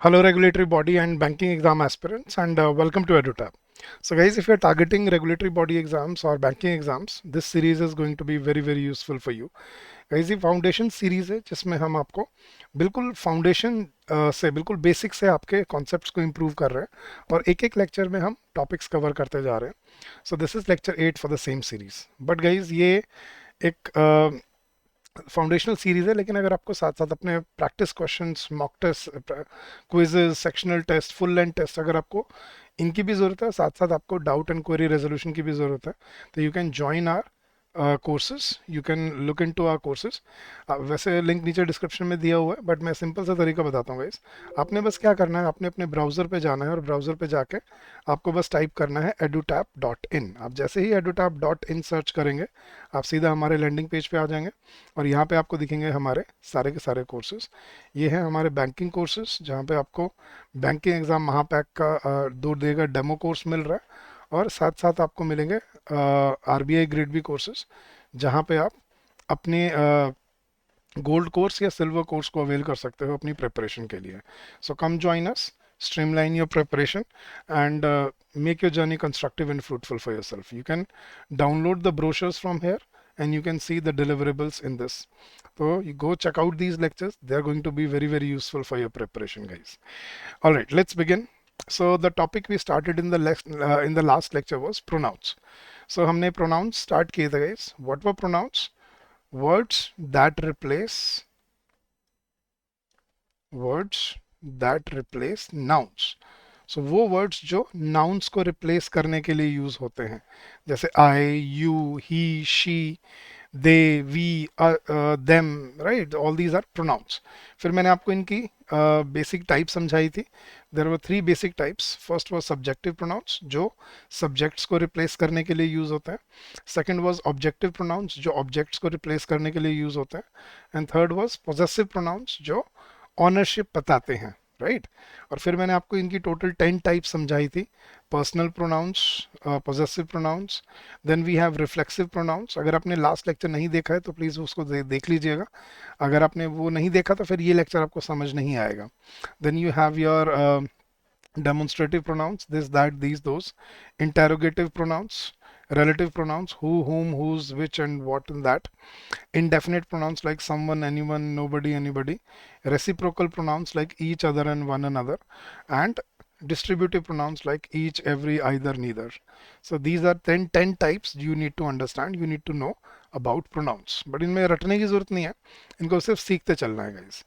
Hello, regulatory body and banking exam aspirants, and welcome to EduTab. So, guys, if you're targeting regulatory body exams or banking exams, this series is going to be very useful for you. Guys, ये foundation series है जिसमें हम आपको बिल्कुल foundation से बिल्कुल basic से आपके कॉन्सेप्ट्स को इम्प्रूव कर रहे हैं और एक एक लेक्चर में हम टॉपिक्स कवर करते जा रहे हैं. So this is lecture 8 for the same series. But guys ये एक फाउंडेशनल सीरीज है, लेकिन अगर आपको साथ साथ अपने practice questions, mock test, quizzes, sectional test, full length test अगर आपको इनकी भी ज़रूरत है, साथ साथ आपको डाउट एंड क्वेरी रेजोल्यूशन की भी ज़रूरत है, तो you can join our courses. You can look into our courses. वैसे लिंक नीचे डिस्क्रिप्शन में दिया हुआ है, बट मैं सिंपल सा तरीका बताता हूँ गाइस. आपने बस क्या करना है, आपने अपने ब्राउज़र पे जाना है और ब्राउज़र पे जाके आपको बस टाइप करना है edutap.in. आप जैसे ही edutap.in सर्च करेंगे, आप सीधा हमारे लैंडिंग पेज पे आ जाएंगे और यहाँ पे आपको दिखेंगे हमारे सारे के सारे कोर्सेज. ये हैं हमारे बैंकिंग कोर्सेज, जहाँ पे आपको बैंकिंग एग्जाम महापैक का 2 डे का डेमो कोर्स मिल रहा है, और साथ साथ आपको मिलेंगे आरबीआई ग्रेड बी कोर्सेज, जहाँ पे आप अपने गोल्ड कोर्स या सिल्वर कोर्स को अवेल कर सकते हो अपनी प्रिपरेशन के लिए. So come join us, streamline your preparation, and make your journey constructive and fruitful for yourself. You can download the brochures from here and you can see the deliverables in this. So you go check out these lectures. They are going to be very useful for your preparation, guys. All right, let's begin. So the topic we started in the last lecture was pronouns. So हमने pronouns start किए थे, guys. What were pronouns? Words that replace nouns. सो वो words जो nouns को replace करने के लिए use होते हैं, जैसे I, you, he, she, they, we, them, right. All these are pronouns. फिर मैंने आपको इनकी बेसिक टाइप समझाई थी. There were 3 basic types. First was subjective pronouns, जो सब्जेक्ट्स को रिप्लेस करने के लिए यूज होते हैं. सेकंड वाज ऑब्जेक्टिव प्रोनाउंस, जो ऑब्जेक्ट्स को रिप्लेस करने के लिए यूज होते हैं. And third was possessive pronouns, जो ऑनरशिप बताते हैं, राइट. और फिर मैंने आपको इनकी टोटल 10 टाइप समझाई थी. Personal pronouns, possessive pronouns, then we have reflexive pronouns. अगर आपने लास्ट लेक्चर नहीं देखा है तो प्लीज़ उसको देख लीजिएगा. अगर आपने वो नहीं देखा तो फिर ये लेक्चर आपको समझ नहीं आएगा. Then you have your demonstrative pronouns, this, that, these, those. Interrogative pronouns, relative pronouns, who, whom, whose, which, and what, and that. Indefinite pronouns like someone, anyone, nobody, anybody. Reciprocal pronouns like each, other, and one another. And distributive pronouns like each, every, either, neither. So these are 10 types you need to understand, you need to know about pronouns. But इनमें रटने की जरूरत नहीं है, इनको सिर्फ सीखते चलना है गाइस.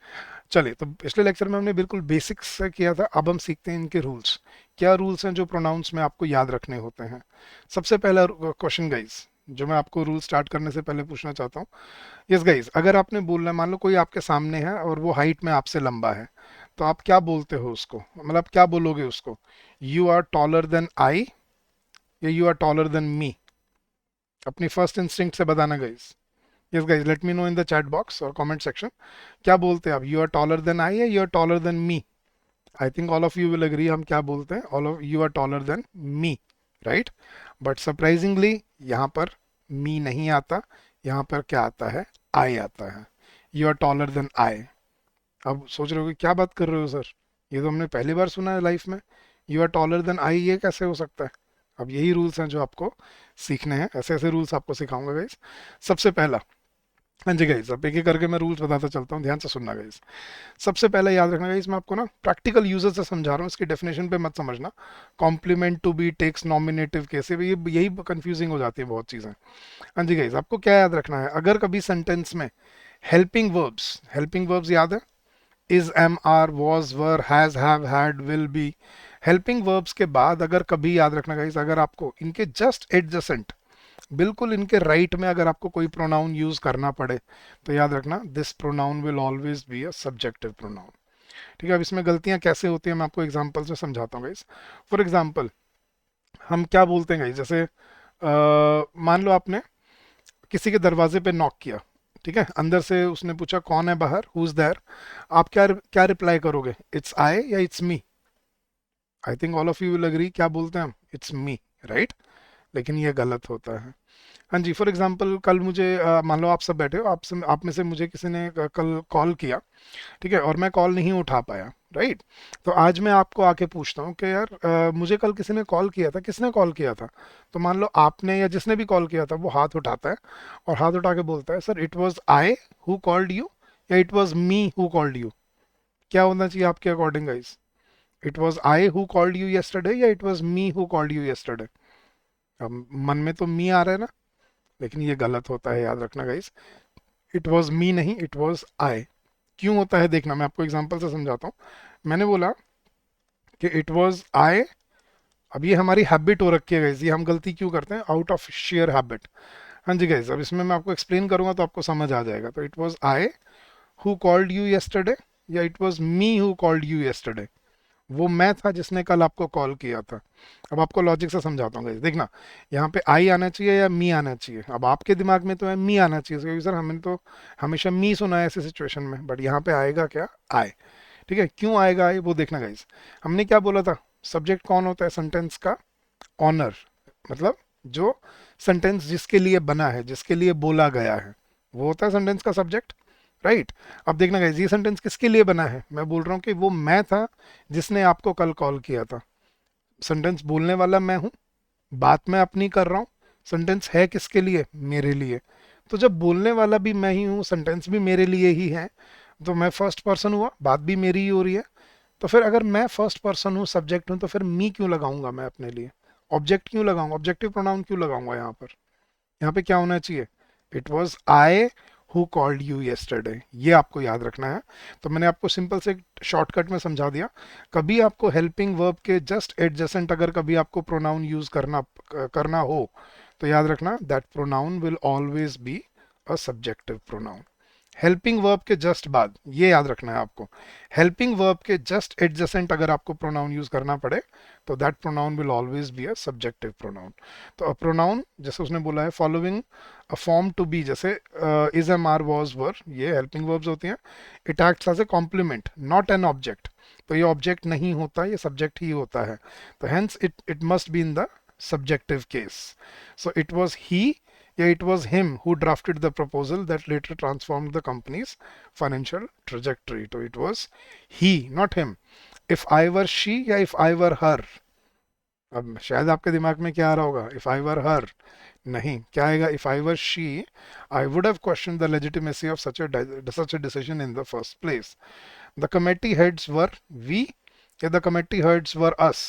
चलिए, तो पिछले लेक्चर में हमने बिल्कुल बेसिक्स से किया था. अब हम सीखते हैं इनके रूल्स. क्या रूल्स हैं जो प्रोनाउंस में आपको याद रखने होते हैं. सबसे पहला क्वेश्चन गाइस, जो मैं आपको रूल स्टार्ट करने से पहले पूछना चाहता हूँ. यस गाइस, अगर आपने बोलना है, मान लो कोई आपके सामने है और वो हाइट में आपसे लंबा है, तो आप क्या बोलते हो उसको, मतलब क्या बोलोगे उसको. You are taller than I या you are taller than me. अपनी फर्स्ट इंस्टिंक्ट से बताना guys. Yes guys, let me know in the chat box और कमेंट सेक्शन. क्या बोलते हैं आप, you are taller than I या you are taller than me. I think all of you will agree हम क्या बोलते हैं. All of you are taller than me, right. But surprisingly यहाँ पर मी नहीं आता, यहाँ पर क्या आता है, आई आता है. You are taller than I. अब सोच रहे हो कि क्या बात कर रहे हो सर, ये तो हमने पहली बार सुना है लाइफ में. You are taller than I, ये कैसे हो सकता है. अब यही रूल्स हैं जो आपको सीखने हैं. ऐसे ऐसे रूल्स आपको सिखाऊंगा गाइस. सबसे पहला, हाँ जी गाइस, अब एक एक करके मैं रूल्स बताता चलता हूँ, ध्यान से सुनना गाइस. सबसे पहले याद रखना गाइस, मैं आपको ना प्रैक्टिकल यूजर से समझा रहा हूँ, इसकी डेफिनेशन पे मत समझना. Complement, to be, takes, nominative case, ये यही कंफ्यूजिंग हो जाती है बहुत चीज़ें. हाँ जी गाइस, आपको क्या याद रखना है, अगर कभी सेंटेंस में हेल्पिंग वर्ब्स याद है. Is, am, are, was, were, has, have, had, will, be. Helping verbs के बाद अगर कभी, याद रखना गाइस, अगर आपको इनके जस्ट एडजेसेंट, बिल्कुल इनके राइट में अगर आपको कोई प्रोनाउन यूज करना पड़े, तो याद रखना this pronoun will always be a subjective pronoun. ठीक है. अब इसमें गलतियां कैसे होती हैं मैं आपको एग्जांपल से समझाता हूँ गाइस. फॉर एग्जांपल, हम क्या बोलते हैं गाइस, जैसे मान लो आपने किसी के दरवाजे पे नॉक किया, ठीक है, अंदर से उसने पूछा कौन है बाहर, हु इज देयर. आप क्या क्या रिप्लाई करोगे, इट्स आई या it's me. I think all of you will agree, क्या बोलते हैं हम, इट्स मी, राइट. लेकिन ये गलत होता है. हाँ जी, फॉर एग्जांपल कल मुझे मान लो आप सब बैठे हो, आप में से मुझे किसी ने कल कॉल किया, ठीक है, और मैं कॉल नहीं उठा पाया, राइट। तो आज मैं आपको आके पूछता हूँ कि यार मुझे कल किसी ने कॉल किया था, किसने कॉल किया था? तो मान लो आपने या जिसने भी कॉल किया था वो हाथ उठाता है और हाथ उठा के बोलता है, sir it was I who called you, या it was me who called you? क्या होना चाहिए आपके according guys? It was I who called you yesterday या it was me who called you yesterday? अब मन में तो मी आ रहा है ना, लेकिन ये गलत होता है, याद रखना गाइस। इट वाज मी नहीं, इट वाज आई। क्यों होता है देखना, मैं आपको एग्जांपल से समझाता हूँ। मैंने बोला कि इट वाज आई। अब ये हमारी हैबिट हो रखी है गाइस, ये हम गलती क्यों करते हैं? Out of share habit. हाँ जी गाइस, अब इसमें मैं आपको एक्सप्लेन करूंगा तो आपको समझ आ जाएगा। तो it was I who called you yesterday या it was me who called you yesterday? वो मैं था जिसने कल आपको कॉल किया था। अब आपको लॉजिक से समझाता हूँ गाइस, देखना, यहाँ पे आई आना चाहिए या मी आना चाहिए? अब आपके दिमाग में तो है मी आना चाहिए, क्योंकि सर हमने तो हमेशा मी सुना है ऐसी सिचुएशन में, बट यहाँ पे आएगा क्या? आई। ठीक है, क्यों आएगा आई वो देखना गाइस। हमने क्या बोला था? सब्जेक्ट कौन होता है सेंटेंस का? ऑनर, मतलब जो सेंटेंस जिसके लिए बना है, जिसके लिए बोला गया है, वो होता है सेंटेंस का सब्जेक्ट, राइट। अब देखना गाइस, ये सेंटेंस किसके लिए बना है? मैं बोल रहा हूँ कि वो मैं था जिसने आपको कल कॉल किया था। सेंटेंस बोलने वाला मैं हूँ, बात मैं अपनी कर रहा हूँ। सेंटेंस है किसके लिए? मेरे लिए। तो जब बोलने वाला भी मैं ही हूँ, सेंटेंस भी मेरे लिए ही है, तो मैं फर्स्ट पर्सन हुआ, बात भी मेरी ही हो रही है। तो फिर अगर मैं फर्स्ट पर्सन हूँ, सब्जेक्ट हूँ, तो फिर मी क्यों लगाऊंगा मैं अपने लिए? ऑब्जेक्ट क्यों लगाऊंगा? ऑब्जेक्टिव प्रोनाउन क्यों लगाऊंगा यहाँ पर? यहाँ पे क्या होना चाहिए? It was I who called you yesterday, ये आपको याद रखना है। तो मैंने आपको सिंपल से शॉर्टकट में समझा दिया। कभी आपको हेल्पिंग वर्ब के जस्ट एडजेसेंट अगर कभी आपको प्रोनाउन यूज करना हो, तो याद रखना that pronoun will always be a subjective pronoun. Helping verb के जस्ट बाद, ये याद रखना है आपको, हेल्पिंग वर्ब के जस्ट एडजेसेंट अगर आपको प्रोनाउन यूज करना पड़े, तो that pronoun will always be a subjective pronoun. तो अ प्रोनाउन, जैसे उसने बोला है, following a form to be, जैसे is am are was were, ये हेल्पिंग वर्ब्स होती हैं। It acts as a complement not an object. तो ये ऑब्जेक्ट नहीं होता, ये सब्जेक्ट ही होता है। तो hence it must be in the subjective case. So it was he, yeah, it was him who drafted the proposal that later transformed the company's financial trajectory. So it was he, not him. If I were she, या if I were her, अब शायद आपके दिमाग में क्या आ रहा होगा? if I were her, नहीं, क्या आएगा? if I were she, I would have questioned the legitimacy of such a decision in the first place. The committee heads were we, yeah, the committee heads were us.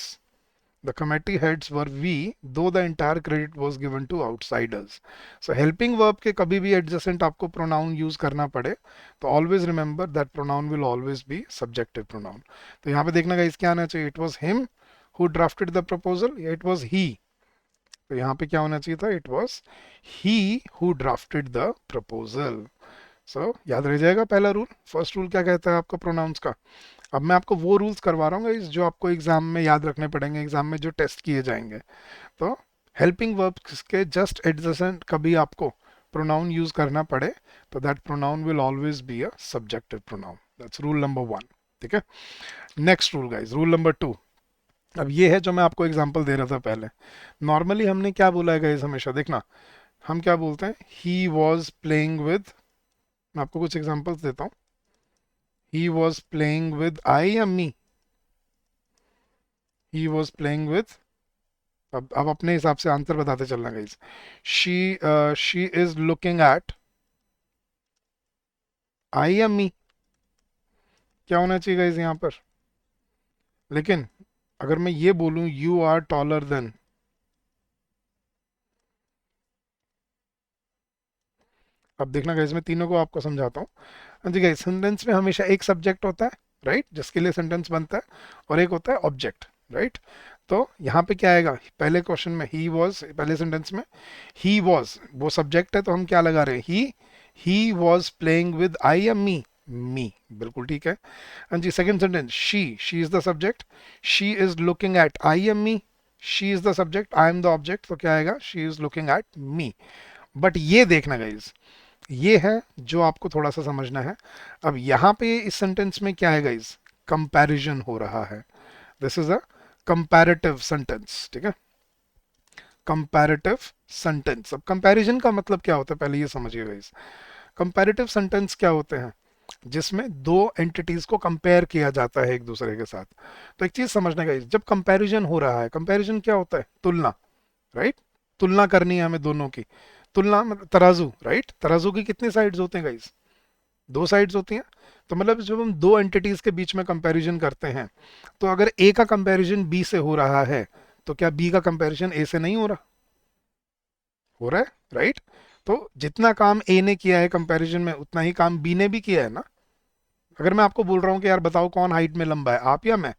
The committee heads were we, though the entire credit was given to outsiders. So helping verb के कभी भी adjacent आपको pronoun use करना पड़े, तो always remember that pronoun will always be subjective pronoun. तो यहाँ पे देखना गाइस क्या आना चाहिए? It was him who drafted the proposal, या it was he? तो यहाँ पे क्या होना चाहिए था? It was he who drafted the proposal. So याद रह जाएगा पहला रूल। फर्स्ट रूल क्या कहता है आपका प्रोनाउंस का? अब मैं आपको वो रूल्स करवा रहा हूँ जो आपको एग्जाम में याद रखने पड़ेंगे, एग्जाम में जो टेस्ट किए जाएंगे। तो हेल्पिंग वर्ब्स के जस्ट एडजेसेंट कभी आपको प्रोनाउन यूज करना पड़े, तो that pronoun will always be a subjective pronoun. That's rule number 1। ठीक है, next rule guys, rule number 2। अब ये है जो मैं आपको एग्जांपल दे रहा था पहले। नॉर्मली हमने क्या बोला है गाइस? हमेशा देखना, हम क्या बोलते हैं? ही वॉज प्लेइंग विद, मैं आपको कुछ एग्जांपल्स देता हूँ। He was playing with I या me? He was playing with, अब अपने हिसाब से आंसर बताते चलना guys. She she is looking at I या मी? क्या होना चाहिए गाइस यहाँ पर? लेकिन अगर मैं ये बोलूं यू आर टॉलर देन, अब देखना गाइस, मैं तीनों को आपको समझाता हूँ। हाँ जी गाइस, सेंटेंस में हमेशा एक सब्जेक्ट होता है, राइट, जिसके लिए सेंटेंस बनता है, और एक होता है ऑब्जेक्ट, राइट। तो यहाँ पे क्या आएगा? पहले क्वेश्चन में ही वॉज, पहले सेंटेंस में ही वॉज वो सब्जेक्ट है, तो हम क्या लगा रहे हैं? He was playing with I या मी? मी, बिल्कुल ठीक है। हाँ जी, second sentence, she is the subject, she is looking at I am me, she is the subject, I am the object, तो क्या आएगा? She is looking at me. But ये देखना गाइज, ये है जो आपको थोड़ा सा समझना है। अब यहाँ पे इस सेंटेंस में क्या है गाइज? कंपैरिजन हो रहा है। This is a comparative sentence, ठीक है। Comparative sentence. अब कंपैरिजन का मतलब क्या होता है पहले ये समझिएगा इस। कंपैरेटिव सेंटेंस क्या होते हैं? जिसमें दो एंटिटीज को कंपेयर किया जाता है एक दूसरे के साथ। तो एक चीज समझने का, जब कंपैरिजन हो रहा है, कंपैरिजन क्या होता है? तुलना, राइट? तुलना करनी है हमें दोनों की। तुलना मतलब तराजू, राइट? तराजू की कितनी साइड्स होते हैं गाइस? दो साइड्स होती हैं। तो मतलब जब हम दो एंटिटीज के बीच में कंपैरिजन करते हैं, तो अगर ए का कंपैरिजन बी से हो रहा है, तो क्या बी का कंपैरिजन ए से नहीं हो रहा? हो रहा है, राइट? तो जितना काम ए ने किया है कंपैरिजन में, उतना ही काम बी ने भी किया है ना। अगर मैं आपको बोल रहा हूँ कि यार बताओ कौन हाइट में लंबा है, आप या मैं,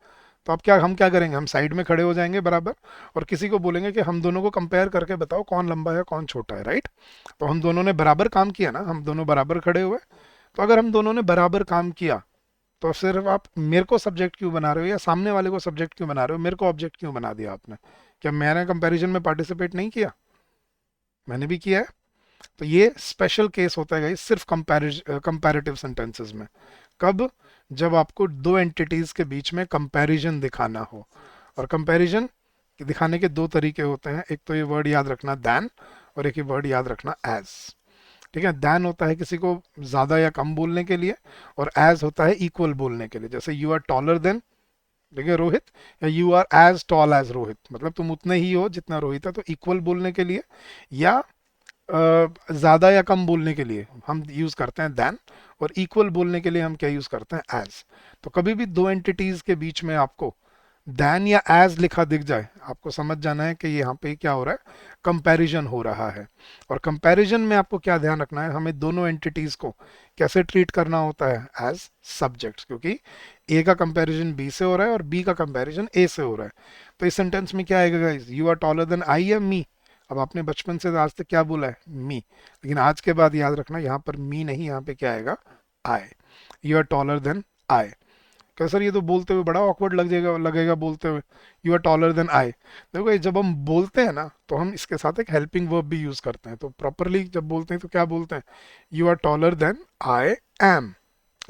तो आप क्या, हम क्या करेंगे? हम साइड में खड़े हो जाएंगे बराबर, और किसी को बोलेंगे कि हम दोनों को कंपेयर करके बताओ कौन लंबा है कौन छोटा है, राइट? तो हम दोनों ने बराबर काम किया ना, हम दोनों बराबर खड़े हुए। तो अगर हम दोनों ने बराबर काम किया, तो सिर्फ आप मेरे को सब्जेक्ट क्यों बना रहे हो, या सामने वाले को सब्जेक्ट क्यों बना रहे हो? मेरे को ऑब्जेक्ट क्यों बना दिया आपने? क्या मैंने कंपैरिजन में पार्टिसिपेट नहीं किया? मैंने भी किया है। तो ये स्पेशल केस होता है गाइस, सिर्फ कंपैरेटिव सेंटेंसेस में। कब? जब आपको दो एंटिटीज के बीच में कंपैरिजन दिखाना हो। और कंपैरिजन दिखाने के दो तरीके होते हैं, एक तो ये वर्ड याद रखना दैन, और एक ये वर्ड याद रखना एज। ठीक है? दैन होता है किसी को ज्यादा या कम बोलने के लिए, और एज होता है इक्वल बोलने के लिए। जैसे यू आर टॉलर देन, ठीक है, रोहित, या you are as tall as Rohit, मतलब तुम उतने ही हो जितना रोहित है। तो इक्वल बोलने के लिए या ज़्यादा या कम बोलने के लिए हम यूज़ करते हैं देन, और इक्वल बोलने के लिए हम क्या यूज़ करते हैं? एज। तो कभी भी दो एंटिटीज के बीच में आपको देन या एज लिखा दिख जाए, आपको समझ जाना है कि यहाँ पे क्या हो रहा है? कंपैरिजन हो रहा है। और कंपैरिजन में आपको क्या ध्यान रखना है? हमें दोनों एंटिटीज को कैसे ट्रीट करना होता है? एज सब्जेक्ट्स, क्योंकि ए का कंपैरिजन बी से हो रहा है और बी का कंपैरिजन ए से हो रहा है। तो इस सेंटेंस में क्या आएगा guys? You are taller than I या मी? अब आपने बचपन से आज तक क्या बोला है? मी। लेकिन आज के बाद याद रखना, यहाँ पर मी नहीं, यहाँ पे क्या आएगा? I. You are taller than I. क्या सर, ये तो बोलते हुए बड़ा ऑकवर्ड लगेगा लगेगा बोलते हुए, you are taller than I. देखो ये जब हम बोलते हैं ना, तो हम इसके साथ एक हेल्पिंग वर्ब भी यूज करते हैं। तो प्रॉपरली जब बोलते हैं तो क्या बोलते हैं? You are taller than I am.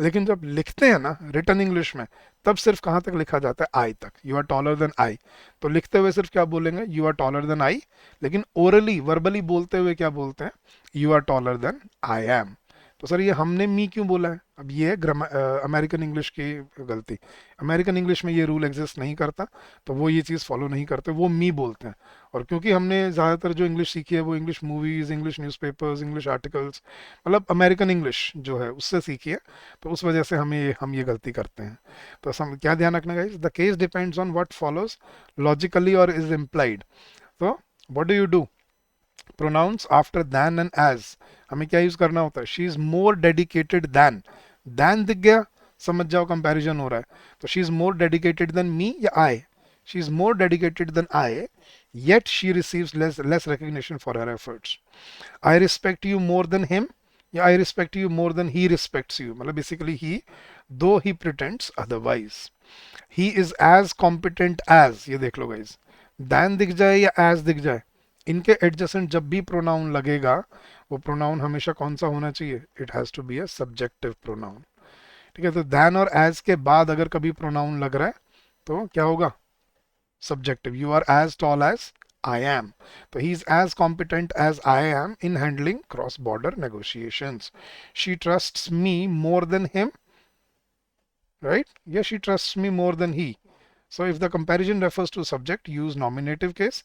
लेकिन जब लिखते हैं ना रिटन इंग्लिश में, तब सिर्फ कहाँ तक लिखा जाता है? आई तक। You are taller than I. तो लिखते हुए सिर्फ क्या बोलेंगे? You are taller than I. लेकिन ओरली वर्बली बोलते हुए क्या बोलते हैं? You are taller than I am. तो सर ये हमने मी क्यों बोला है? अब ये है अमेरिकन इंग्लिश की गलती। अमेरिकन इंग्लिश में ये रूल एग्जिस्ट नहीं करता, तो वो ये चीज़ फॉलो नहीं करते, वो मी बोलते हैं। और क्योंकि हमने ज़्यादातर जो इंग्लिश सीखी है वो English movies, English newspapers, English articles, मतलब अमेरिकन इंग्लिश जो है उससे सीखी है, तो उस वजह से हम ये गलती करते हैं। तो क्या ध्यान रखना guys? The case depends on what follows logically और इज इम्प्लाइड। तो what do you do? Pronouns after than and as हमें क्या यूज करना होता है? She is more dedicated than. Than दिख गया, समझ जाओ कंपैरिजन हो रहा है। तो she is more dedicated than me या I? She is more dedicated than I, yet she receives less recognition for her efforts. I respect you more than him, या I respect you more than he respects you, मतलब basically he, though he pretends otherwise. He is as competent as, ये देख लो guys, than दिख जाए या as दिख जाए, इनके एडजेसेंट जब भी प्रोनाउन लगेगा, वो प्रोनाउन हमेशा कौन सा होना चाहिए? It has to be a subjective pronoun. ठीक है? तो than और as के बाद अगर कभी प्रोनाउन लग रहा है, तो क्या होगा? Subjective. You are as tall as I am. So he's as competent as I am in handling cross-border negotiations. She trusts me more than him, right? Yes, she trusts me more than he. So if the comparison refers to subject, use nominative case.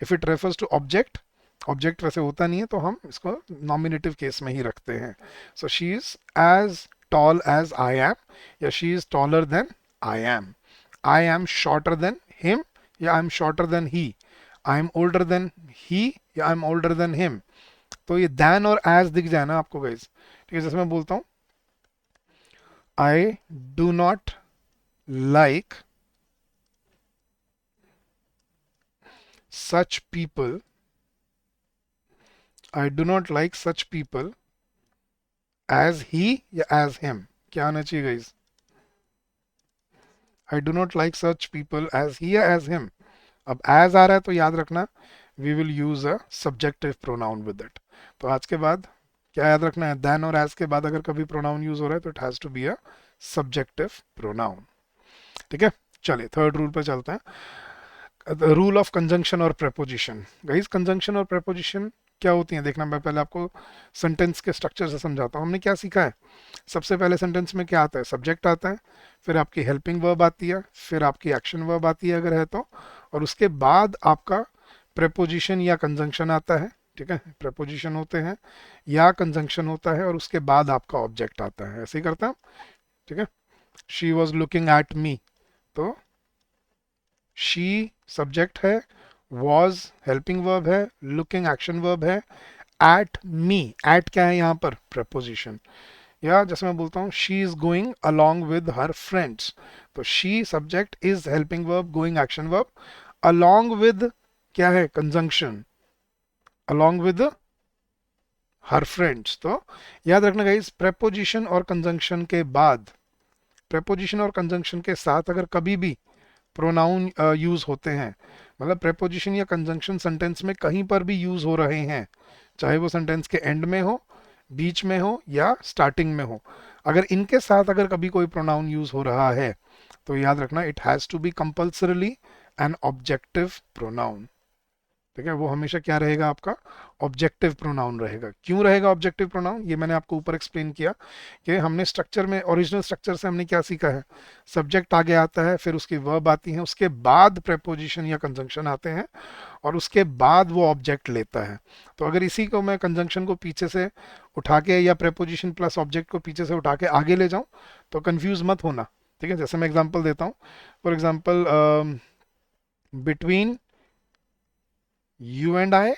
If it refers to object, object वैसे होता नहीं है, तो हम इसको nominative case में ही रखते हैं। So she is as tall as I am, या she is taller than I am. I am shorter than him, या I am shorter than he. I am older than he, या I am older than him. तो ये then और as दिख जाए ना आपको गाइज। ठीक है? जैसे मैं बोलता हूँ, I do not like such people, I do not like such people as he या as him। क्या आना चाहिए guys? I do not like such people as he या as him। अब as आ रहा है तो याद रखना, we will use a subjective pronoun with it। तो आज के बाद क्या याद रखना है? then और as के बाद अगर कभी प्रोनाउन यूज हो रहा है तो it has to be a subjective pronoun। ठीक है? चलिए थर्ड रूल पे चलते हैं। रूल ऑफ कंजंक्शन और प्रेपोजिशन। गाइस कंजंक्शन और प्रेपोजिशन क्या होती हैं देखना, मैं पहले आपको सेंटेंस के स्ट्रक्चर से समझाता हूँ। हमने क्या सीखा है, सबसे पहले सेंटेंस में क्या आता है, सब्जेक्ट आता है, फिर आपकी हेल्पिंग वर्ब आती है, फिर आपकी एक्शन वर्ब आती है अगर है तो, और उसके बाद आपका प्रेपोजिशन या कंजंक्शन आता है। ठीक है, प्रेपोजिशन होते हैं या कंजंक्शन होता है, और उसके बाद आपका ऑब्जेक्ट आता है। ऐसे ही करता है। ठीक है, शी वॉज लुकिंग एट मी, तो शी सब्जेक्ट है, वॉज हेल्पिंग वर्ब है, लुकिंग एक्शन वर्ब है, एट मी, एट क्या है यहाँ पर, प्रपोजिशन। या जैसे मैं बोलता हूँ she is going along with her friends, तो she subject, is helping verb, going action verb, along with क्या है, conjunction, along with her friends. तो याद रखना गाइस, प्रेपोजिशन और कंजंक्शन के बाद, प्रेपोजिशन और कंजंक्शन के साथ अगर कभी भी प्रोनाउन यूज होते हैं, मतलब प्रेपोजिशन या कंजंक्शन सेंटेंस में कहीं पर भी यूज हो रहे हैं, चाहे वो सेंटेंस के एंड में हो, बीच में हो या स्टार्टिंग में हो, अगर इनके साथ अगर कभी कोई प्रोनाउन यूज हो रहा है, तो याद रखना it has to be compulsorily an objective pronoun. ठीक है, वो हमेशा क्या रहेगा, आपका ऑब्जेक्टिव प्रोनाउन रहेगा। क्यों रहेगा ऑब्जेक्टिव प्रोनाउन, ये मैंने आपको ऊपर एक्सप्लेन किया कि हमने स्ट्रक्चर में, ओरिजिनल स्ट्रक्चर से हमने क्या सीखा है, सब्जेक्ट आगे आता है, फिर उसकी वर्ब आती है, उसके बाद प्रेपोजिशन या कंजंक्शन आते हैं, और उसके बाद वो ऑब्जेक्ट लेता है। तो अगर इसी को मैं कंजंक्शन को पीछे से उठा के या प्रेपोजिशन प्लस ऑब्जेक्ट को पीछे से उठा के आगे ले जाऊं, तो कंफ्यूज मत होना। ठीक है, जैसे मैं एग्जांपल देता हूँ, for example between you and I,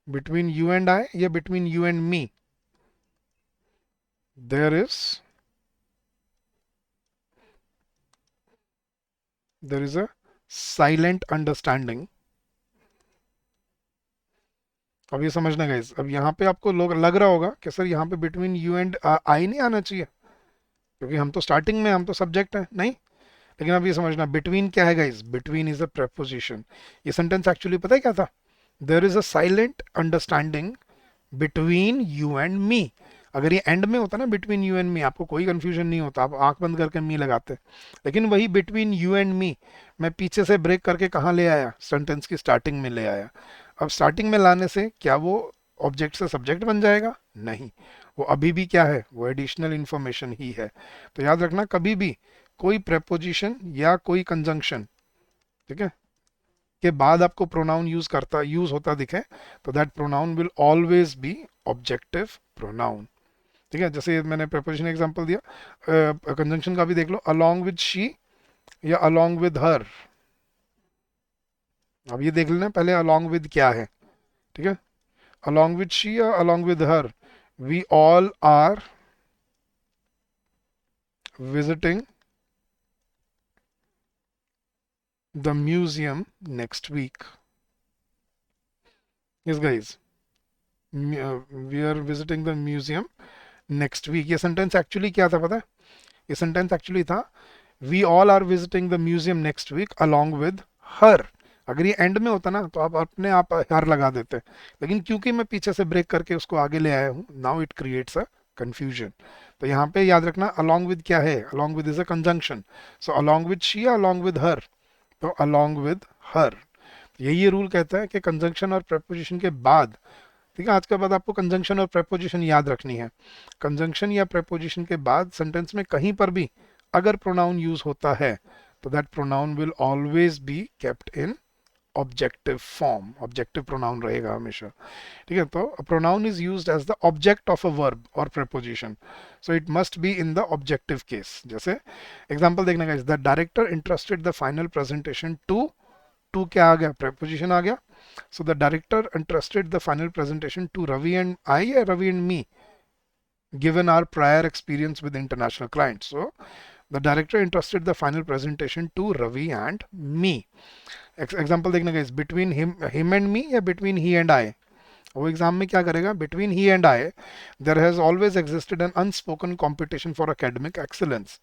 between you and I या between you and me, there is there is a silent understanding. अब ये समझना गाइस, अब यहाँ पे आपको लोग लग रहा होगा कि सर यहाँ पे बिटवीन यू एंड आई नहीं आना चाहिए, क्योंकि हम तो स्टार्टिंग में, हम तो सब्जेक्ट है नहीं। लेकिन अब ये समझना, बिटवीन क्या है guys, between is a preposition. ये सेंटेंस एक्चुअली पता है क्या था, there is a silent understanding between you and me. अगर ये एंड में होता ना, बिटवीन यू एंड मी, आपको कोई कंफ्यूजन नहीं होता, आप आंख बंद करके मी लगाते। लेकिन वही बिटवीन यू एंड मी मैं पीछे से ब्रेक करके कहाँ ले आया, सेंटेंस की स्टार्टिंग में ले आया। अब स्टार्टिंग में लाने से क्या वो ऑब्जेक्ट से सब्जेक्ट बन जाएगा, नहीं, वो अभी भी क्या है, वो एडिशनल इंफॉर्मेशन ही है। तो याद रखना, कभी भी कोई प्रेपोजिशन या कोई कंजंक्शन, ठीक है, के बाद आपको प्रोनाउन यूज होता दिखे, तो that pronoun will always be objective pronoun. ठीक है, जैसे मैंने प्रेपोजिशन एग्जांपल दिया, कंजंक्शन का भी देख लो, अलोंग विद शी या अलोंग विद हर। अब ये देख लेना पहले अलोंग विद क्या है। ठीक है, अलोंग विद शी या along with her, we all are visiting the museum next week. Yes guys, we are visiting the museum next week. ये सेंटेंस एक्चुअली क्या था पता है, ये सेंटेंस एक्चुअली था we all are visiting the museum next week along with her. अगर ये and में होता ना, तो आप अपने आप हर लगा देते, लेकिन क्योंकि मैं पीछे से ब्रेक करके उसको आगे ले आया हूँ, now it creates a confusion. तो यहाँ पे याद रखना, अलोंग विद क्या है, along with is a conjunction, so along with she या अलोंग विद हर, तो अलोंग विद हर। यही ये रूल कहता है कि कंजंक्शन और प्रेपोजिशन के बाद, ठीक है, आज के बाद आपको कंजंक्शन और प्रेपोजिशन याद रखनी है। कंजंक्शन या प्रेपोजिशन के बाद सेंटेंस में कहीं पर भी अगर प्रोनाउन यूज होता है, तो that pronoun will always be kept in objective form, objective pronoun रहेगा हमेशा। ठीक है, तो pronoun is used as the object of a verb और preposition, so it must be in the objective case. जैसे एग्जांपल देखने का, the director interested the final presentation to, to क्या आ गया, प्रेपोजिशन आ गया। So the director entrusted the final presentation to Ravi and I, or Ravi and me, given our prior experience with international clients. So the director entrusted the final presentation to Ravi and me. Example देखने का, between him and me या between he and I, वो exam में क्या करेगा, between he and I there has always existed an unspoken competition for academic excellence.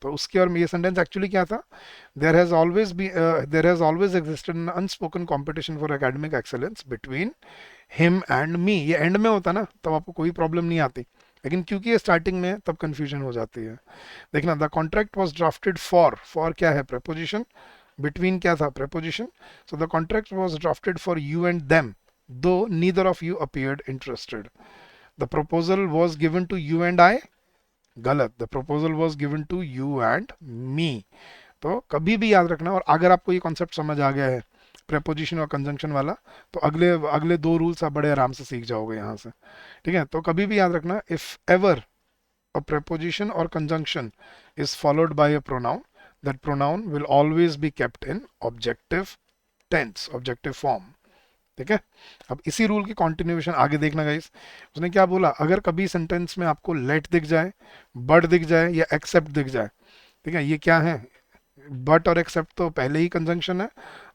तो उसके और ये सेंटेंस एक्चुअली क्या था, there has always existed an unspoken competition for academic excellence between him and me. ये एंड में होता ना, तब आपको कोई प्रॉब्लम नहीं आती, लेकिन क्योंकि ये स्टार्टिंग में है तब कंफ्यूजन हो जाती है। देखना, the contract was drafted for क्या है, preposition, बिटवीन क्या था, preposition, so the contract was drafted for you and them, though neither of you appeared interested. The proposal was given to you and I, गलत, the proposal was given to you and me. तो कभी भी याद रखना, और अगर आपको ये कॉन्सेप्ट समझ आ गया है प्रेपोजिशन और कंजंक्शन वाला, तो अगले अगले दो रूल्स आप बड़े आराम से सीख जाओगे यहाँ से। ठीक है, तो कभी भी याद रखना, if ever a preposition or conjunction is followed by a pronoun, that pronoun will always be kept in objective tense, objective form। ठीक है, अब इसी रूल की कंटिन्यूएशन आगे देखना गाइस। उसने क्या बोला, अगर कभी सेंटेंस में आपको लेट दिख जाए, बट दिख जाए या एक्सेप्ट दिख जाए, ठीक है, ये क्या है, बट और एक्सेप्ट तो पहले ही कंजंक्शन है,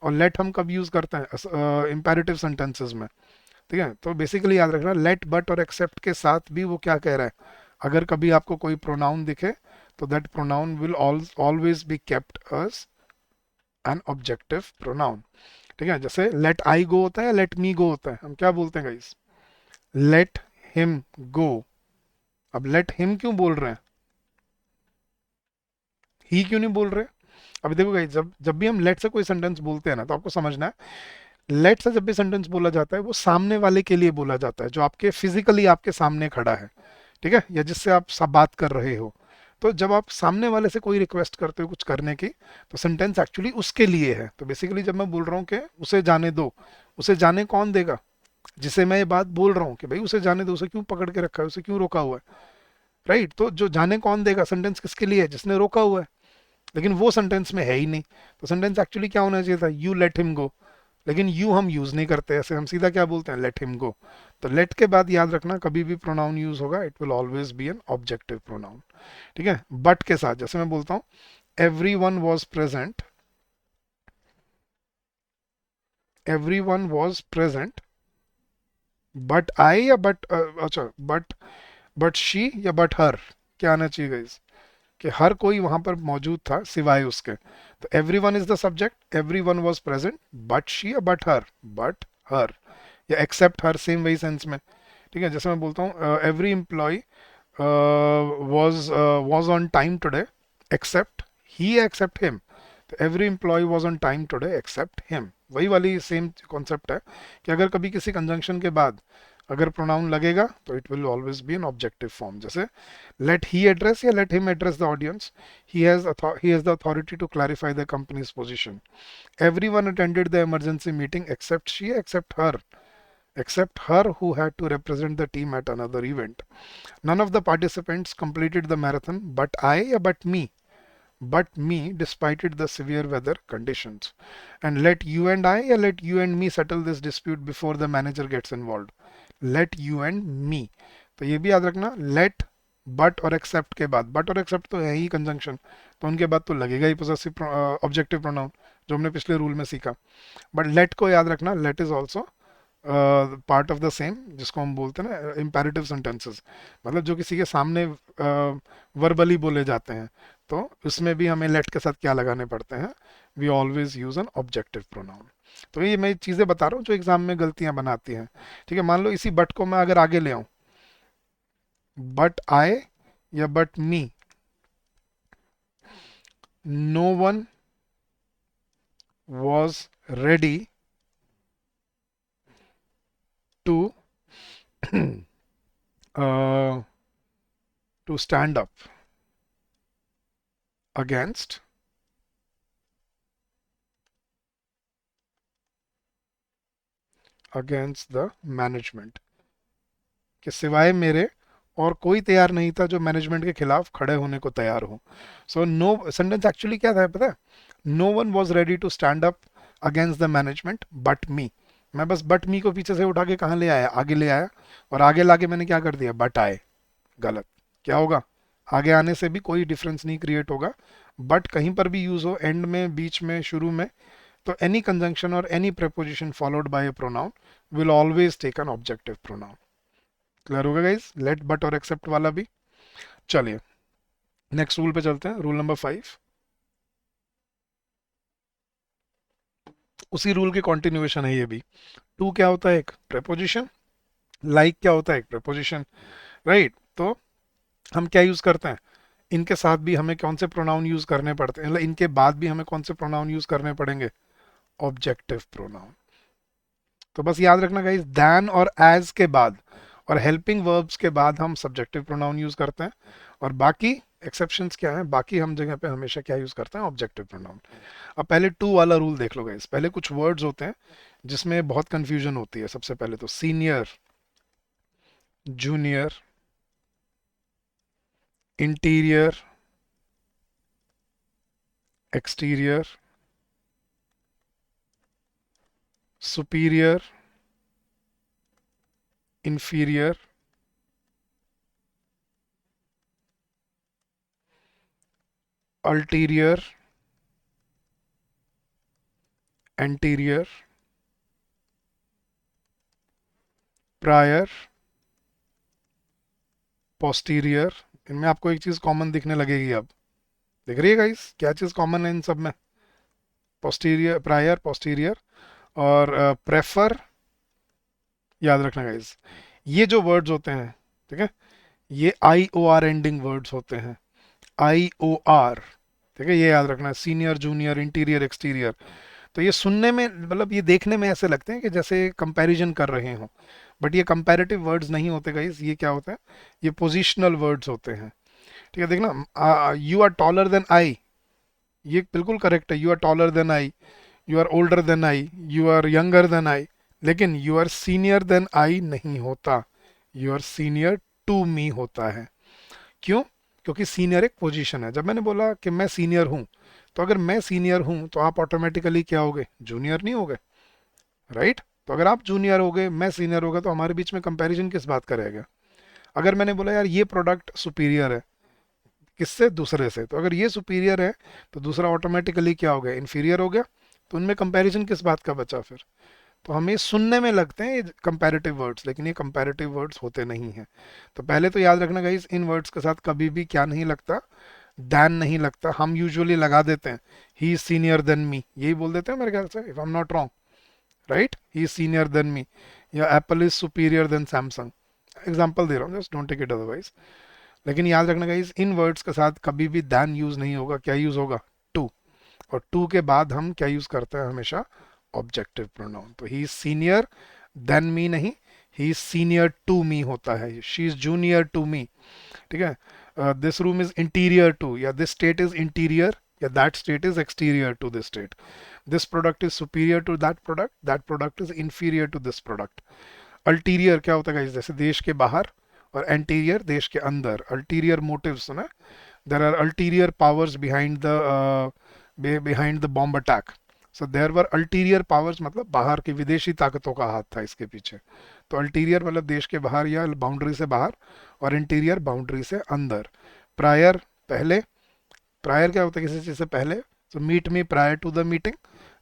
और लेट हम कब यूज करते हैं, इंपेरेटिव सेंटेंसेस में। ठीक है, तो बेसिकली याद रखना, लेट, बट और एक्सेप्ट के साथ भी वो क्या कह रहा है, अगर कभी आपको कोई प्रोनाउन दिखे तो that pronoun will always be kept as an objective pronoun. ठीक है, जैसे लेट आई गो होता है या लेट मी गो होता है, हम क्या बोलते हैं गाइस, लेट हिम गो। अब लेट हिम क्यों बोल रहे हैं, ही क्यों नहीं बोल रहे। अभी देखो गाइस, जब जब भी हम लेट से कोई सेंटेंस बोलते हैं ना, तो आपको समझना है, लेट से जब भी सेंटेंस बोला जाता है वो सामने वाले के लिए बोला जाता है, जो आपके फिजिकली आपके सामने खड़ा है, ठीक है, या जिससे आप सब बात कर रहे हो। तो जब आप सामने वाले से कोई रिक्वेस्ट करते हो कुछ करने की, तो सेंटेंस एक्चुअली उसके लिए है। तो बेसिकली जब मैं बोल रहा हूँ कि उसे जाने दो, उसे जाने कौन देगा, जिसे मैं ये बात बोल रहा हूँ कि भाई उसे जाने दो, उसे क्यों पकड़ के रखा है, उसे क्यों रोका हुआ है, राइट। तो जो जाने कौन देगा, सेंटेंस किसके लिए है, जिसने रोका हुआ है, लेकिन वो सेंटेंस में है ही नहीं। तो सेंटेंस एक्चुअली क्या होना चाहिए था, यू लेट हिम गो, लेकिन यू हम यूज नहीं करते, ऐसे हम सीधा क्या बोलते हैं, लेट हिम गो। तो लेट के बाद याद रखना, कभी भी प्रोनाउन यूज होगा, it will always B N objective pronoun. ठीक है, बट के साथ जैसे मैं बोलता हूँ, every one was present, every one was present, but I या बट, अच्छा, बट शी या बट हर, क्या आना चाहिए गाइस, कि हर कोई वहां पर मौजूद था सिवाय उसके। तो everyone is the subject, everyone was present, but she या बट हर, बट हर, या एक्सेप्ट हर, सेम वही सेंस में। ठीक है, जैसे मैं बोलता हूँ, every employee was on time today except he except him। तो every employee was on time today except him, वही वाली सेम कॉन्सेप्ट है, कि अगर कभी किसी कंजंक्शन के बाद अगर प्रोनाउन लगेगा तो it will always B an objective form. जैसे लेट ही एड्रेस या let him address the audience, he has the authority to clarify the company's position। everyone attended the emergency meeting except her who had to represent the team at another event। none of the participants completed the marathon but me despite the severe weather conditions। and let you and I या let you and me settle this dispute before the manager gets involved। let you and me, तो ये भी याद रखना, let, but और except के बाद, but और एक्सेप्ट तो है ही कंजंक्शन, तो उनके बाद तो लगेगा ही पोजेसिव ऑब्जेक्टिव प्रोनाउन, जो हमने पिछले रूल में सीखा। बट लेट को याद रखना, let is also part of the same, जिसको हम बोलते हैं ना इम्पेरेटिव सेंटेंसेस, मतलब जो किसी के सामने वर्बली बोले जाते हैं, तो उसमें भी हमें लेट के साथ क्या लगाने पड़ते हैं, we always use an objective pronoun. तो ये मैं चीज़ें बता रहा हूँ जो एग्जाम में गलतियां बनाती हैं। ठीक है, मान लो इसी बट को मैं अगर आगे ले आऊँ, बट आई या but me, no one was ready to to stand up against the management, कि सिवाय मेरे और कोई तैयार नहीं था जो मैनेजमेंट के खिलाफ खड़े होने को तैयार हो। सो नो, सेंटेंस एक्चुअली क्या था पता है, no one was ready to stand up against the management but me. मैं बस बट मी को पीछे से उठा के कहाँ ले आया, आगे ले आया, और आगे लाके मैंने क्या कर दिया, बट आए, गलत। क्या होगा, आगे आने से भी कोई डिफरेंस नहीं क्रिएट होगा, बट कहीं पर भी यूज हो, एंड में, बीच में, शुरू में, तो एनी कंजंक्शन और any preposition followed by a pronoun will always take an objective pronoun। Clear होगा गाइस, लेट, बट और एक्सेप्ट वाला भी। चलिए नेक्स्ट रूल पे चलते हैं, रूल नंबर 5। उसी रूल की कंटिन्यूएशन है ये भी। टू क्या होता है, एक preposition, लाइक क्या होता है, एक preposition, राइट। तो हम क्या यूज करते हैं, इनके साथ भी हमें कौन से प्रोनाउन यूज करने पड़ते हैं, मतलब इनके बाद भी हमें कौन से प्रोनाउन यूज करने पड़ेंगे, ऑब्जेक्टिव प्रोनाउन। तो बस याद रखना गाइस, दैन और एज के बाद और हेल्पिंग वर्ब्स के बाद हम सब्जेक्टिव प्रोनाउन यूज करते हैं, और बाकी एक्सेप्शंस क्या है, बाकी हम जगह पे हमेशा क्या यूज करते हैं, ऑब्जेक्टिव प्रोनाउन। अब पहले टू वाला रूल देख लो गाइस। पहले कुछ वर्ड्स होते हैं जिसमें बहुत कंफ्यूजन होती है। सबसे पहले तो senior, junior, interior, exterior, superior, inferior, ulterior, anterior, prior, posterior. इनमें आपको एक चीज कॉमन दिखने लगेगी अब, दिख रही है गाइस क्या चीज कॉमन है इन सब में, पोस्टीरियर, प्रायर, पोस्टीरियर और प्रेफर। याद रखना गाइस, ये जो वर्ड्स होते हैं, ठीक है, ये आई ओ आर एंडिंग वर्ड्स होते हैं, आई ओ आर, ठीक है, ये याद रखना। सीनियर, जूनियर, इंटीरियर, एक्सटीरियर, तो ये सुनने में, मतलब ये देखने में ऐसे लगते हैं कि जैसे कंपैरिजन कर रहे हो, बट ये कंपैरेटिव वर्ड्स नहीं होते गाइस। ये क्या होता है, ये पोजिशनल वर्ड्स होते हैं। ठीक है, देखना, you are taller than I, ये बिल्कुल करेक्ट है, you are taller than I, you are older than I, you are younger than I, लेकिन you are senior than I नहीं होता, you are senior to me होता है। क्यों? क्योंकि सीनियर एक पोजीशन है। जब मैंने बोला कि मैं सीनियर हूं, तो अगर मैं सीनियर हूं तो आप ऑटोमेटिकली क्या होगे, जूनियर नहीं होगे, राइट? तो अगर आप जूनियर हो गए, मैं सीनियर हो गया, तो हमारे बीच में कंपैरिजन किस बात का रहेगा? अगर मैंने बोला यार ये प्रोडक्ट सुपीरियर है, किससे, दूसरे से, तो अगर ये सुपीरियर है तो दूसरा ऑटोमेटिकली क्या हो गया, इन्फीरियर हो गया। तो उनमें कंपैरिजन किस बात का बचा फिर? तो हमें सुनने में लगते हैं ये कंपैरेटिव वर्ड्स, लेकिन ये कंपैरेटिव वर्ड्स होते नहीं हैं। तो पहले तो याद रखना गाइस, इन वर्ड्स के साथ कभी भी क्या नहीं लगता, दैन नहीं लगता। हम यूजुअली लगा देते हैं he is senior than me, यही बोल देते हैं मेरे ख्याल से, if I am not wrong, right, he is senior than me, या Apple is superior than Samsung. Example दे रहा हूँ, just don't take it otherwise. लेकिन याद रखना गाइस, इन वर्ड्स के साथ कभी भी दैन यूज नहीं होगा, क्या यूज होगा, टू। और टू के बाद हम क्या यूज करते हैं हमेशा, ऑब्जेक्टिव प्रोनाउन। तो he is senior than me नहीं, he is senior to me होता है, she is junior to me, ठीक है। This room is interior to, या दिस स्टेट इज इंटीरियर, या that state is exterior to this state, this product is superior to that product is inferior to this product. Ulterior क्या होता है, जैसे देश के बाहर, और एंटीरियर देश के अंदर। अल्टीरियर मोटिव सुना, there are ulterior powers behind the bomb attack. So there were ulterior powers, मतलब बाहर की विदेशी ताकतों का हाथ था इसके पीछे। तो अल्टीरियर मतलब देश के बाहर या बाउंड्री से बाहर, और इंटीरियर बाउंड्री से अंदर। प्रायर पहले, प्रायर क्या होता है, किसी चीज़ से पहले। So meet me prior to the meeting.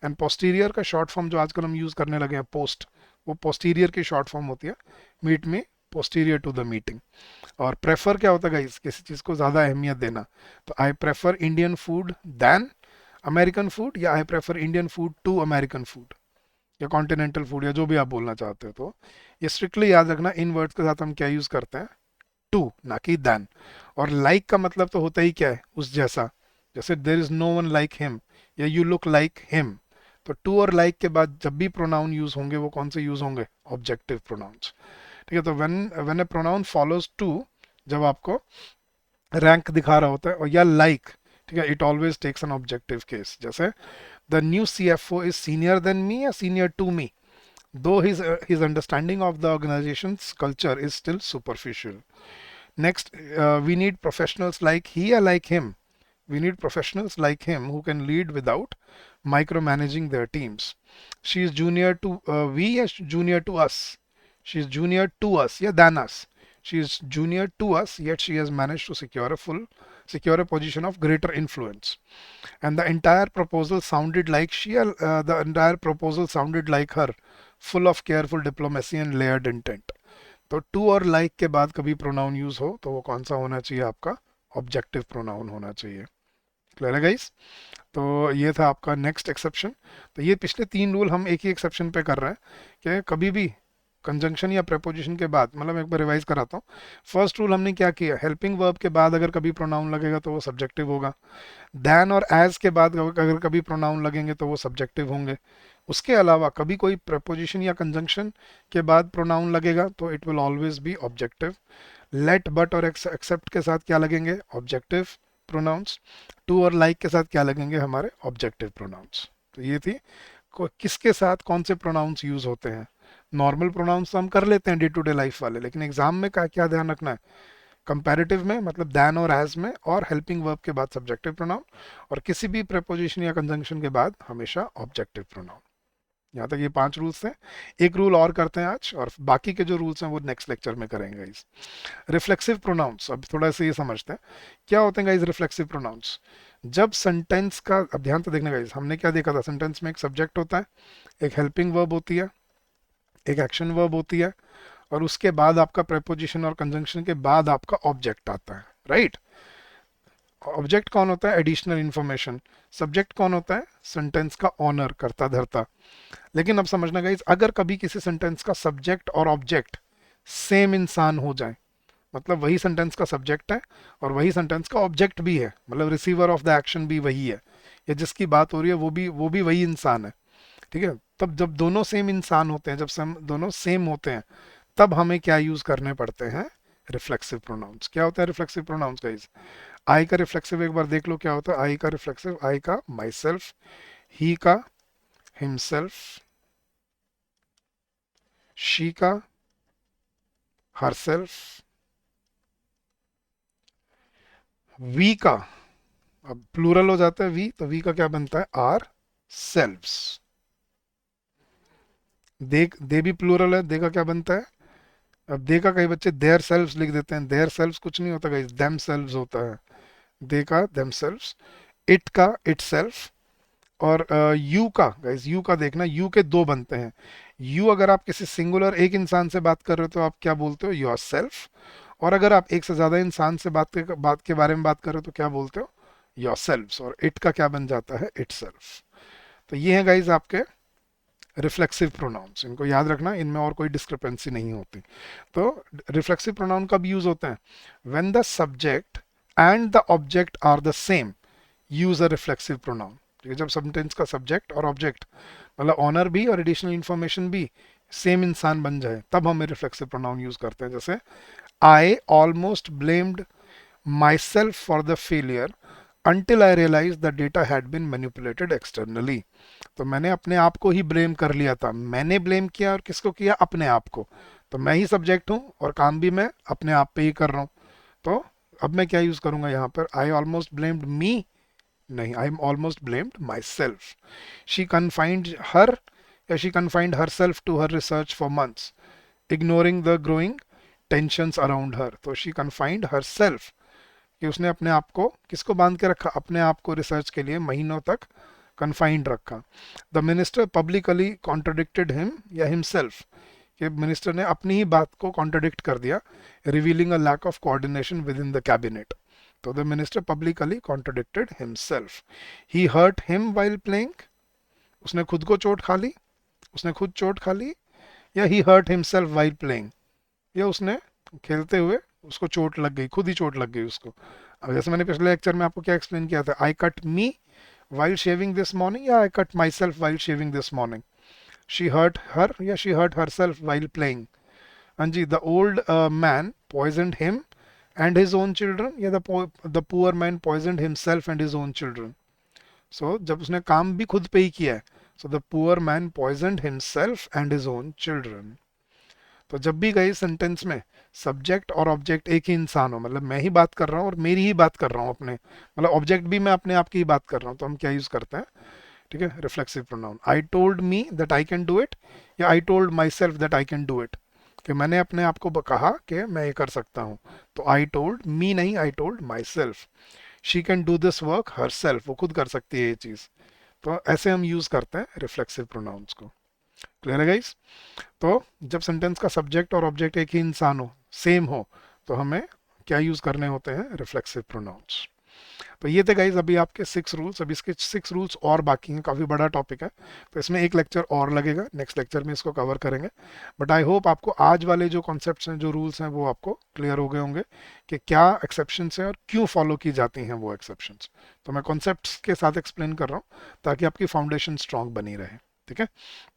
And posterior का शॉर्ट फॉर्म जो आजकल हम यूज़ करने लगे हैं, पोस्ट, वो पोस्टीरियर की शॉर्ट फॉर्म होती है, meet me posterior to the meeting. और प्रेफर क्या होता है गाइस, किसी चीज़ को ज़्यादा अहमियत देना। तो I prefer Indian food than American food, या I prefer Indian food to American food, या कॉन्टिनेंटल फूड, या जो भी आप बोलना चाहते हो। तो ये स्ट्रिक्टली याद रखना, इन वर्ड्स के साथ हम क्या यूज़ करते हैं, टू, ना कि दैन। और लाइक का मतलब तो होता ही क्या है, उस जैसा। जैसे there is no one like him, या यू लुक लाइक हिम। तो टू और लाइक के बाद जब भी प्रोनाउन यूज होंगे, वो कौन से यूज होंगे, ऑब्जेक्टिव प्रोनाउंस। ठीक है, तो when when a pronoun follows to, जब आपको रैंक दिखा रहा होता है, और या लाइक, ठीक है, it always takes an objective case. जैसे the new CFO is senior than me, या senior to me, though his understanding of the organization's culture is still superficial. Next, we need professionals like he or like him. We need professionals like him who can lead without micromanaging their teams. She is junior to we, yes, junior to us. She is junior to us, yeah, than us. She is junior to us, yet she has managed to secure a position of greater influence. And the entire proposal sounded like her, full of careful diplomacy and layered intent. तो to और like के बाद कभी pronoun use हो तो वो कौन सा होना चाहिए, आपका ऑब्जेक्टिव प्रोनाउन होना चाहिए। क्लियर है गाइस? तो ये था आपका नेक्स्ट एक्सेप्शन। तो ये पिछले तीन रूल हम एक ही एक्सेप्शन पे कर रहे हैं कि कभी भी कंजंक्शन या प्रेपोजिशन के बाद, मतलब एक बार रिवाइज कराता हूँ। फर्स्ट रूल हमने क्या किया, हेल्पिंग वर्ब के बाद अगर कभी प्रोनाउन लगेगा तो वो सब्जेक्टिव होगा। दैन और एज के बाद अगर कभी प्रोनाउन लगेंगे तो वो सब्जेक्टिव होंगे। उसके अलावा कभी कोई प्रपोजिशन या कंजंक्शन के बाद प्रोनाउन लगेगा तो it will always be objective. Let, but और एक्सेप्ट के साथ क्या लगेंगे, ऑब्जेक्टिव प्रोनाउंस। टू और लाइक के साथ क्या लगेंगे, हमारे ऑब्जेक्टिव प्रोनाउंस। तो ये थी किसके साथ कौन से प्रोनाउंस यूज होते हैं। नॉर्मल प्रोनाउंस तो हम कर लेते हैं डे टू डे लाइफ वाले, लेकिन एग्जाम में क्या क्या ध्यान रखना है, कंपैरेटिव में मतलब दैन और एज में, और हेल्पिंग वर्ब के बाद सब्जेक्टिव प्रोनाउन, और किसी भी प्रेपोजिशन या कंजंक्शन के बाद हमेशा ऑब्जेक्टिव प्रोनाउन। यहाँ तक ये 5 रूल्स हैं। एक रूल और करते हैं आज, और बाकी के जो रूल्स हैं वो नेक्स्ट लेक्चर में करेंगे इस। रिफ्लेक्सिव प्रोनाउंस, अब थोड़ा सा ये समझते हैं क्या होते हैं गाइस रिफ्लेक्सिव प्रोनाउंस। जब सेंटेंस का, अब ध्यान से देखना गाइस, हमने क्या देखा था, सेंटेंस में एक सब्जेक्ट होता है, एक हेल्पिंग वर्ब होती है, एक एक्शन वर्ब होती है, और उसके बाद आपका प्रेपोजिशन और कंजंक्शन के बाद आपका ऑब्जेक्ट आता है, राइट। ऑब्जेक्ट कौन होता है, एडिशनल इंफॉर्मेशन। सब्जेक्ट कौन होता है, सेंटेंस का ऑनर, करता धरता। लेकिन अब समझना गाइस, अगर कभी किसी सेंटेंस का सब्जेक्ट और ऑब्जेक्ट सेम इंसान हो जाए, मतलब वही सेंटेंस का सब्जेक्ट है और वही सेंटेंस का ऑब्जेक्ट भी है, मतलब रिसीवर ऑफ द एक्शन भी वही है, या जिसकी बात हो रही है वो भी वही इंसान है, ठीक है। तब जब दोनों सेम इंसान होते हैं, जब दोनों सेम होते हैं, तब हमें क्या यूज करने पड़ते हैं, रिफ्लेक्सिव प्रोनाउंस। क्या होता है रिफ्लेक्सिव प्रोनाउंस गाइस, आई का रिफ्लेक्सिव एक बार देख लो क्या होता है। आई का रिफ्लेक्सिव, आई का माई सेल्फ, ही का हिमसेल्फ, शी का हर सेल्फ, वी का, अब प्लूरल हो जाता है वी, तो वी का क्या बनता है, आर सेल्व्स। दे भी प्लूरल है, दे का क्या बनता है, अब दे का कई बच्चे देयर सेल्व्स लिख देते हैं, देयर सेल्व्स कुछ नहीं होता गाइस, देम सेल्व्स होता है। दे का देम सेल्व्स, इट का इट सेल्फ, और यू का गाइस, यू का देखना, यू के दो बनते हैं। यू अगर आप किसी सिंगुलर एक इंसान से बात कर रहे हो तो आप क्या बोलते हो, योर सेल्फ। और अगर आप एक से ज्यादा इंसान से बात के बारे में बात कर रहे हो तो क्या बोलते हो, योर सेल्फ। और इट का क्या बन जाता है, इट सेल्फ। तो ये है गाइज आपके रिफ्लेक्सिव प्रोनाउंस, इनको याद रखना, इनमें और कोई डिस्क्रिपेंसी नहीं होती। तो रिफ्लेक्सिव प्रोनाउन कब यूज होते हैं, when the subject and the object are the same, use a reflexive pronoun. ठीक है, जब सेंटेंस का सब्जेक्ट और ऑब्जेक्ट, मतलब ऑनर भी और एडिशनल इंफॉर्मेशन भी सेम इंसान बन जाए, तब हम रिफ्लेक्सिव प्रोनाउन यूज करते हैं। जैसे I almost blamed my self for the failure until I realized the data had been manipulated externally। तो मैंने अपने आप को ही ब्लेम कर लिया था, मैंने ब्लेम किया, और किसको किया, अपने आप को। तो मैं ही सब्जेक्ट हूँ और काम भी मैं अपने आप पे ही कर रहा हूँ। तो अब मैं क्या यूज करूंगा यहाँ पर, आई ऑलमोस्ट ब्लेम्ड मी, नहीं, I am almost blamed myself. She confined her, या she confined herself to her research for months, ignoring the growing tensions around her. तो शी कन्फाइंड हर सेल्फ, कि उसने अपने आप को किसको बांध के रखा, अपने आप को रिसर्च के लिए महीनों तक कन्फाइंड रखा। The minister publicly contradicted him या हिमसेल्फ, कि मिनिस्टर ने अपनी ही बात को कॉन्ट्रडिक्ट कर दिया, revealing a lack of coordination within the cabinet. तो the minister publicly contradicted himself. He hurt him while playing, उसने खुद को चोट खा ली, उसने खुद चोट खा ली, या ही हर्ट हिमसेल्फ वाइल प्लेइंग, या उसने खेलते हुए उसको चोट लग गई, खुद ही चोट लग गई उसको। अब जैसे मैंने पिछले लेक्चर में आपको क्या एक्सप्लेन किया था, I cut me while shaving this morning, या I cut myself while shaving this morning. She hurt her, या she hurt herself while playing. हाँ जी, the old man poisoned him and his own children, या the poor man poisoned himself and his own children. So जब उसने काम भी खुद पे ही किया है, so the poor man poisoned himself and his own children. तो जब भी गई सेंटेंस में सब्जेक्ट और ऑब्जेक्ट एक ही इंसान हो, मतलब मैं ही बात कर रहा हूँ और मेरी ही बात कर रहा हूँ अपने, मतलब ऑब्जेक्ट भी मैं अपने आप की ही बात कर रहा हूँ, तो हम क्या यूज करते हैं, ठीक है, reflexive pronoun. I told me that I can do it, या I told myself that I can do it, कि मैंने अपने आप को कहा कि मैं ये कर सकता हूँ। तो आई टोल्ड मी नहीं, आई told myself. She can do this work her self, वो खुद कर सकती है ये चीज़। तो ऐसे हम यूज करते हैं रिफ्लेक्सिव प्रोनाउंस को। क्लियर है गाइस। तो जब सेंटेंस का सब्जेक्ट और ऑब्जेक्ट एक ही इंसान हो, सेम हो, तो हमें क्या यूज करने होते हैं, रिफ्लेक्सिव प्रोनाउंस। तो ये थे गाइज अभी आपके 6 रूल्स। अभी इसके 6 रूल्स और बाकी हैं, काफ़ी बड़ा टॉपिक है, तो इसमें एक लेक्चर और लगेगा, नेक्स्ट लेक्चर में इसको कवर करेंगे। बट आई होप आपको आज वाले जो कॉन्सेप्ट्स हैं, जो रूल्स हैं, वो आपको क्लियर हो गए होंगे कि क्या एक्सेप्शंस हैं और क्यों फॉलो की जाती हैं वो एक्सेप्शंस। तो मैं कॉन्सेप्ट्स के साथ एक्सप्लेन कर रहा हूँ ताकि आपकी फाउंडेशन स्ट्रांग बनी रहे। ठीक है,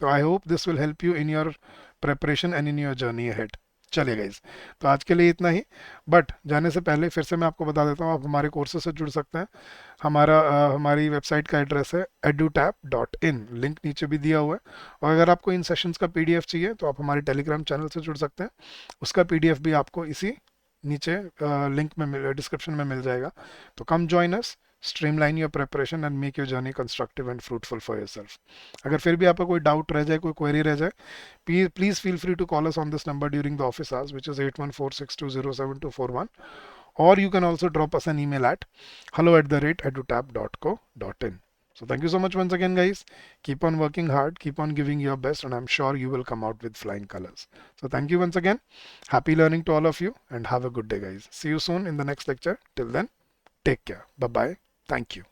तो I hope this will help you in your preparation and in your journey ahead. चलिए गाइज, तो आज के लिए इतना ही। बट जाने से पहले फिर से मैं आपको बता देता हूँ, आप हमारे कोर्सेज से जुड़ सकते हैं। हमारी वेबसाइट का एड्रेस है edutap.in, लिंक नीचे भी दिया हुआ है। और अगर आपको इन सेशंस का पीडीएफ चाहिए तो आप हमारे टेलीग्राम चैनल से जुड़ सकते हैं, उसका पीडीएफ भी आपको इसी नीचे लिंक में, डिस्क्रिप्शन में मिल जाएगा। तो come join us, streamline your preparation and make your journey constructive and fruitful for yourself. अगर फिर भी आपका कोई डाउट रह जाए, कोई क्वेरी रह जाए, please feel free to call us on this number during the office hours, which is 8146207241, or you can also drop us an email at hello@edutap.co.in. So thank you so much once again, guys. Keep on working hard, keep on giving your best, and I'm sure you will come out with flying colors. So thank you once again. Happy learning to all of you, and have a good day, guys. See you soon in the next lecture. Till then, take care. Bye bye. Thank you.